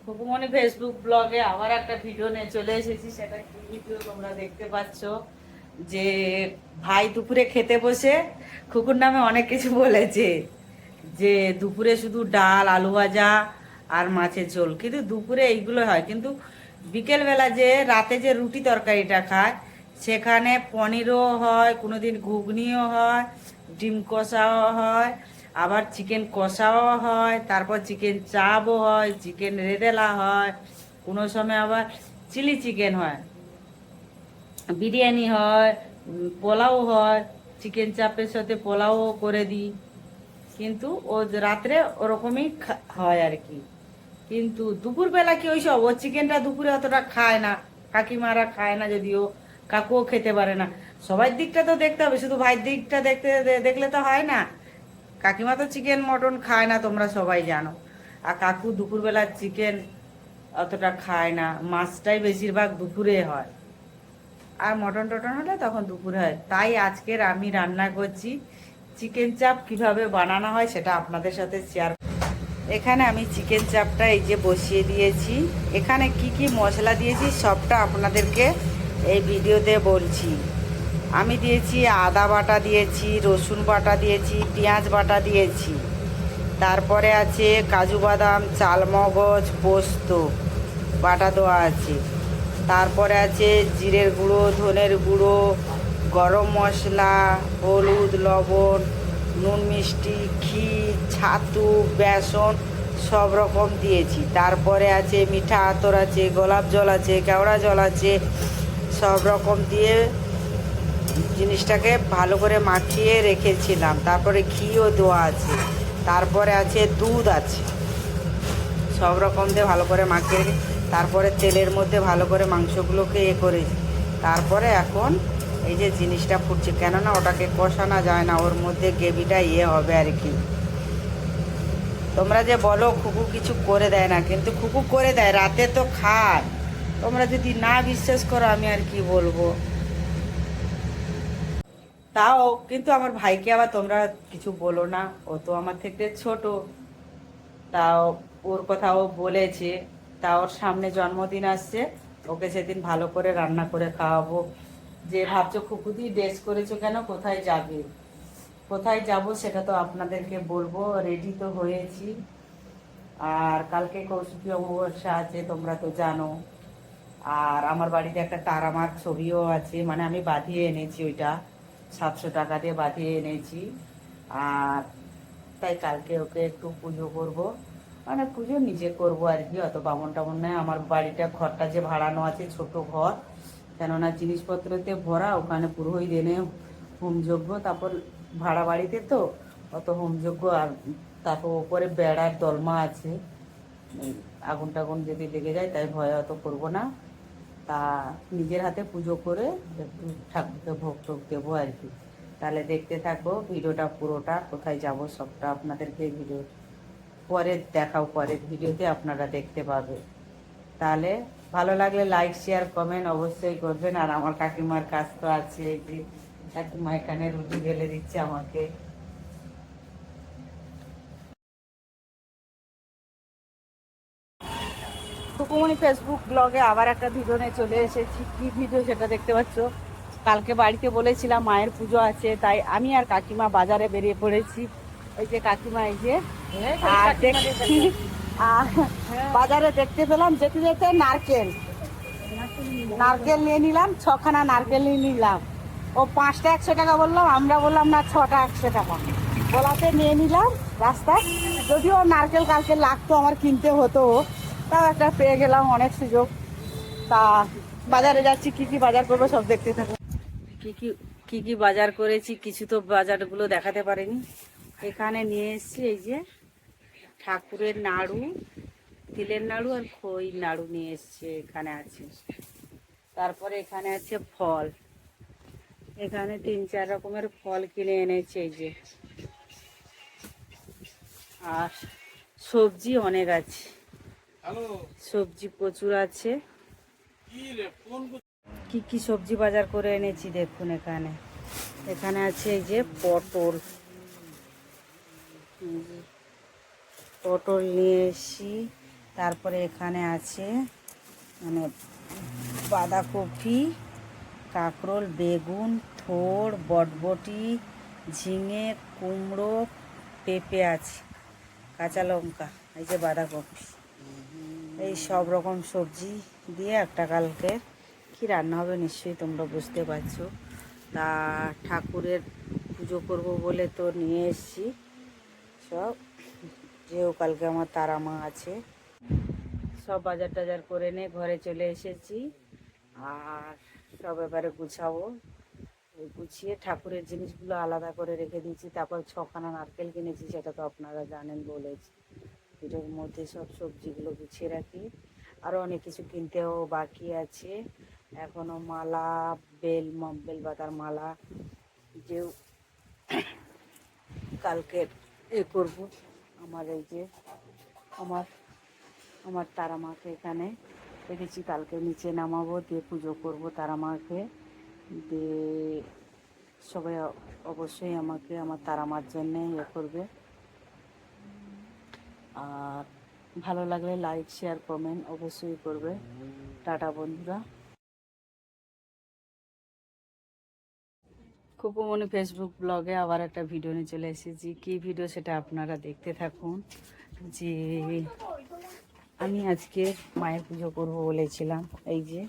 Khukumoni Facebook ব্লগে আবার একটা ভিডিও নিয়ে চলে এসেছি। সেটা কি ভিডিও তোমরা দেখতে পাচ্ছ যে ভাই দুপুরে খেতে বসে খুকুর নামে অনেক কিছু বলেছে, যে দুপুরে শুধু ডাল আলু ভাজা আর মাছের ঝোল, কিন্তু দুপুরে এইগুলো হয়, কিন্তু বিকেলবেলা যে রাতে যে রুটি তরকারিটা খায় সেখানে পনিরও হয়, কোনোদিন ঘুগনিও হয়, ডিম কষাও হয়, আবার চিকেন কষাও হয়, তারপর চিকেন চাপও হয়, চিকেন রেদেলা হয়, কোনো সময় আবার চিলি চিকেন হয়, বিরিয়ানি হয়, পোলাও হয়, চিকেন চাপের সাথে পোলাও করে দিই। কিন্তু ও রাত্রে ওরকমই হয় আর কি। কিন্তু দুপুরবেলা কি ওইসব ও চিকেনটা দুপুরে অতটা খায় না, কাকিমারা খায় না, যদিও কাকুও খেতে পারে না। সবার দিকটা তো দেখতে হবে, শুধু ভাইয়ের দিকটা দেখলে তো হয় না। কাকিমা তো চিকেন মটন খায় না, তোমরা সবাই জানো। আর কাকু দুপুরবেলা চিকেন অতটা খায় না, মাছটাই বেশিরভাগ দুপুরে হয়, আর মটন টটন হলে তখন দুপুরে হয়। তাই আজকের আমি রান্না করছি চিকেন চাপ, কিভাবে বানানো হয় সেটা আপনাদের সাথে শেয়ার। এখানে আমি চিকেন চাপটা এই যে বসিয়ে দিয়েছি। এখানে কি কি মশলা দিয়েছি সবটা আপনাদেরকে এই ভিডিওতে বলছি। আমি দিয়েছি আদা বাটা দিয়েছি, রসুন বাটা দিয়েছি, পেঁয়াজ বাটা দিয়েছি, তারপরে আছে কাজু বাদাম, চালমগজ, পোস্ত বাটা দেওয়া আছে, তারপরে আছে জিরের গুঁড়ো, ধনের গুঁড়ো, গরম মশলা, হলুদ, লবণ, নুন, মিষ্টি, ঘি, ছাতু, বেসন সব রকম দিয়েছি। তারপরে আছে মিঠা আতর আছে, গোলাপ জল আছে, কেওড়া জল আছে, সব রকম দিয়ে জিনিসটাকে ভালো করে মাখিয়ে রেখেছিলাম। তারপরে ঘিও দেওয়া আছে, তারপরে আছে দুধ আছে, সব রকম দিয়ে ভালো করে মাখিয়ে রেখে তারপরে তেলের মধ্যে ভালো করে মাংসগুলোকে করেছি। তারপরে এখন এই যে জিনিসটা ফুটছে, কেননা ওটাকে কষানো যায় না, ওর মধ্যে গ্রেভিটা হবে আর কি। তোমরা যে বলো খুকু কিছু করে দেয় না, কিন্তু খুকু করে দেয়, রাতে তো খায়। তোমরা যদি না বিশ্বাস করো আমি আর কি বলবো। তাও কিন্তু আমার ভাইকে আবার তোমরা কিছু বলো না, ও তো আমার থেকে ছোট। তাও ওর কথাও বলেছে, তা ওর সামনে জন্মদিন আসছে, ওকে সেদিন ভালো করে রান্না করে খাওয়াবো। যে ভাবছো খুকুদি ড্রেস করেছো কেন, কোথায় যাবে? কোথায় যাব সেটা তো আপনাদেরকে বলবো। রেডি তো হয়েছি, আর কালকে কৌশিকী অমাবস্যা আছে, তোমরা তো জানো। আর আমার বাড়িতে একটা তারা মার ছবিও আছে, মানে আমি বাঁধিয়ে এনেছি, ওইটা 700 টাকা দিয়ে বাঁধিয়ে এনেছি। আর তাই কালকে ওকে একটু পুজো করব, মানে পুজো নিজে করব আর কি, অত বামন টামন নয়। আমার বাড়িটা, ঘরটা যে ভাড়ানো আছে, ছোট ঘর, কেননা জিনিসপত্রতে ভরা, ওখানে পুরোহিত এনে হোমযজ্ঞ, তারপর ভাড়া বাড়িতে তো অত হোমযজ্ঞ, আর তারপর ওপরে বেড়ার দলমা আছে, আগুন টাগুন যদি লেগে যায়, তাই ভয় অত করবো না। তা নিজের হাতে পুজো করে একটু ঠাকুরকে ভোগ টোগ দেবো আর কি। তাহলে দেখতে থাকবো ভিডিওটা পুরোটা, কোথায় যাব সবটা আপনাদেরকে ভিডিও পরে দেখাও, পরের ভিডিওতে আপনারা দেখতে পাবে। তাহলে ভালো লাগলে লাইক শেয়ার কমেন্ট অবশ্যই করবেন। আর আমার কাকিমার কাজ তো আছে, এই যে কাকিমা এখানে রুটি বেলে দিচ্ছে আমাকে। খুকুমনি ফেসবুক ব্লগে আবার একটা ভিডিও নিয়ে চলে এসেছি। কি ভিডিও সেটা দেখতে পাচ্ছ। কালকে বাড়িতে বলেছিলাম মায়ের পুজো আছে, তাই আমি আর কাকিমা বাজারে বেরিয়ে পড়েছি। এই যে কাকিমা, এই যে, আর দেখছি বাজারে দেখতে পেলাম যেতে যেতে নারকেল নারকেল নিয়ে নিলাম, 6খানা নারকেল নিয়ে নিলাম। ও 5টা 100 টাকা বললাম, আমরা বললাম না 6টা 100 টাকা, বলাতে নিয়ে নিলাম রাস্তায়। যদিও নারকেল কালকে লাগতো আমার, কিনতে হতো, তাও একটা পেয়ে গেলাম, অনেক সুযোগ। তা বাজারে যাচ্ছি, কি কি বাজার করবো সব দেখতে থাকো। কি কি কি কি বাজার করেছি, কিছু তো বাজারগুলো দেখাতে পারিনি। এখানে নিয়ে এসেছি এই যে ঠাকুরের নাড়ু, তিলের নাড়ু আর খই নাড়ু নিয়ে এসছে, এখানে আছে। তারপরে এখানে আছে ফল, এখানে 3-4 রকমের ফল কিনে এনেছে এই যে। আর সবজি অনেক আছে, সবজি প্রচুর আছে। কি কি সবজি বাজার করে এনেছি দেখুন। এখানে এখানে আছে এই যে পটল, পটল নিয়ে এসছি। তারপরে এখানে আছে মানে বাঁধাকপি, কাঁকরোল, বেগুন, থোড়, বটবটি, ঝিঙে, কুমড়ো, পেঁপে আছে, কাঁচা লঙ্কা, এই যে বাঁধাকপি, এই সব রকম সবজি দিয়ে একটা কালকে কি রান্না হবে নিশ্চয়ই তোমরা বুঝতে পারছো। তা ঠাকুরের পুজো করব বলে তো নিয়ে এসেছি সব, যেও কালকে আমার তারা মা আছে, সব বাজার টাজার করে নিয়ে ঘরে চলে এসেছি। আর সব এবারে গুছাবো, গুছিয়ে ঠাকুরের জিনিসগুলো আলাদা করে রেখে দিয়েছি। তারপর 6খানা নারকেল কিনেছি, সেটা তো আপনারা জানেন বলেছি। এটার মধ্যে সব সবজিগুলো গুছিয়ে রাখি। আরও অনেক কিছু কিনতেও বাকি আছে এখনও, মালা, বেলপাতার মালা, যে কালকে করবো। আমার এই যে আমার আমার তারা মাকে এখানে রেখেছি, কালকে নিচে নামাবো, দিয়ে পুজো করব তারা মাকে। দিয়ে সবাই অবশ্যই আমাকে আমার তারা মার জন্যে করবে। আর ভালো লাগলে লাইক, শেয়ার, কমেন্ট অবশ্যই করবে। টাটা বন্ধুরা। খুকুমনি ফেসবুক ব্লগে আবার একটা ভিডিও নিয়ে চলে এসেছি। কী ভিডিও সেটা আপনারা দেখতে থাকুন। যে আমি আজকে মায়ের পুজো করব বলেছিলাম, এই যে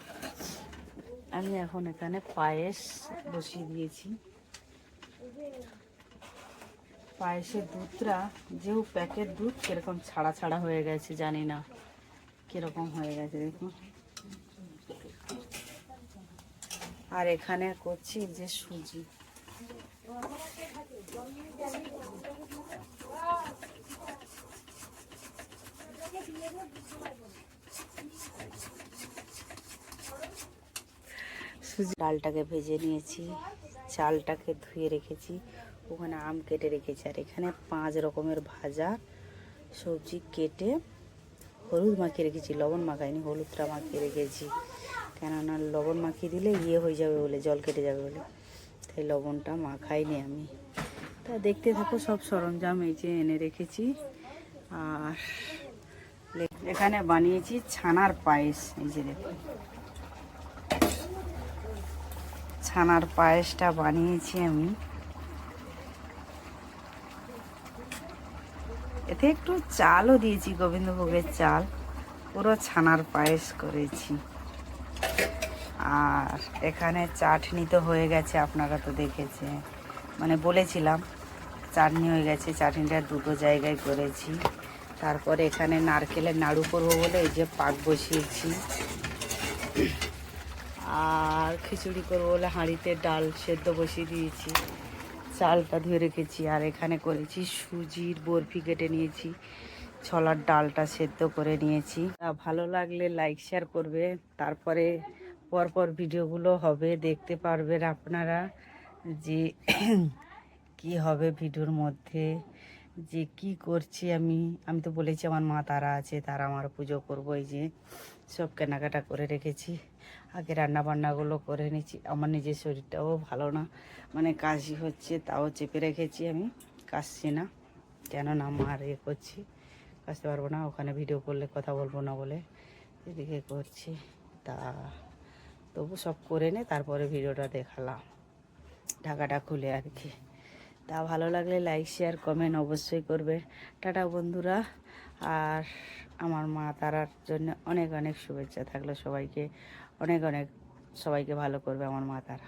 আমি এখন এখানে পায়েস বসিয়ে দিয়েছি। পায়েসের দুধটা যেও প্যাকেট দুধ কীরকম ছাড়া ছাড়া হয়ে গেছে, জানি না কীরকম হয়ে গেছে দেখুন। আর এখানে করছি যে সুজি, ডালটাকে ভেজে নিয়েছি, চালটাকে ধুয়ে রেখেছি, ওখানে আম কেটে রেখেছি। আর এখানে 5 রকমের ভাজা সবজি কেটে হলুদ মাখিয়ে রেখেছি, লবণ মাখাইনি, হলুদটা মাখিয়ে রেখেছি, কেননা লবণ মাখিয়ে দিলে হয়ে যাবে বলে, জল কেটে যাবে বলে, তাই লবণটা মাখাইনি আমি। তা দেখতে থাকো, সব সরঞ্জাম এই যে এনে রেখেছি। আর এখানে বানিয়েছি ছানার পায়েস, এই যে দেখুন ছানার পায়েসটা বানিয়েছি আমি। এতে একটু চালও দিয়েছি, গোবিন্দভোগের চাল, পুরো ছানার পায়েস করেছি। আর এখানে চাটনি তো হয়ে গেছে, আপনারা তো দেখেছেন, মানে বলেছিলাম চাটনি হয়ে গেছে, চাটনিটা 2 জায়গায় করেছি। তারপরে এখানে নারকেলের নাড়ু করবো বলে এই যে পাক বসিয়েছি। আর খিচুড়ি করবো বলে হাঁড়িতে ডাল সেদ্ধ বসিয়ে দিয়েছি, চালটা ধুয়ে রেখেছি। আর এখানে করেছি সুজির বরফি, কেটে নিয়েছি, ছোলার ডালটা সেদ্ধ করে নিয়েছি। ভালো লাগলে লাইক শেয়ার করবে। তারপরে পরপর ভিডিওগুলো হবে, দেখতে পারবেন আপনারা যে কি হবে ভিডিওর মধ্যে, যে কি করছি আমি। আমি তো বলেছি আমার মা তারা আছে, তারা আমার পুজো করবো। এই যে সব কেনাকাটা করে রেখেছি, আগে রান্না বান্নাগুলো করে নিচ্ছি। আমার নিজের শরীরটাও ভালো না, মানে কাশি হচ্ছে, তাও চেপে রেখেছি, আমি কাশছি না, কেননা মার করছি, কাশতে পারবো না, ওখানে ভিডিও করলে কথা বলবো না বলে এদিকে করছি। তা তবু সব করে নে, তারপরে ভিডিওটা দেখালাম ঢাকাটা খুলে আর কি। তা ভালো লাগলে লাইক, শেয়ার, কমেন্ট অবশ্যই করবে। টাটা বন্ধুরা। আর আমার মা তারার জন্য অনেক অনেক শুভেচ্ছা থাকলো সবাইকে, অনেক অনেক সবাইকে ভালো করবে আমার মা তারা।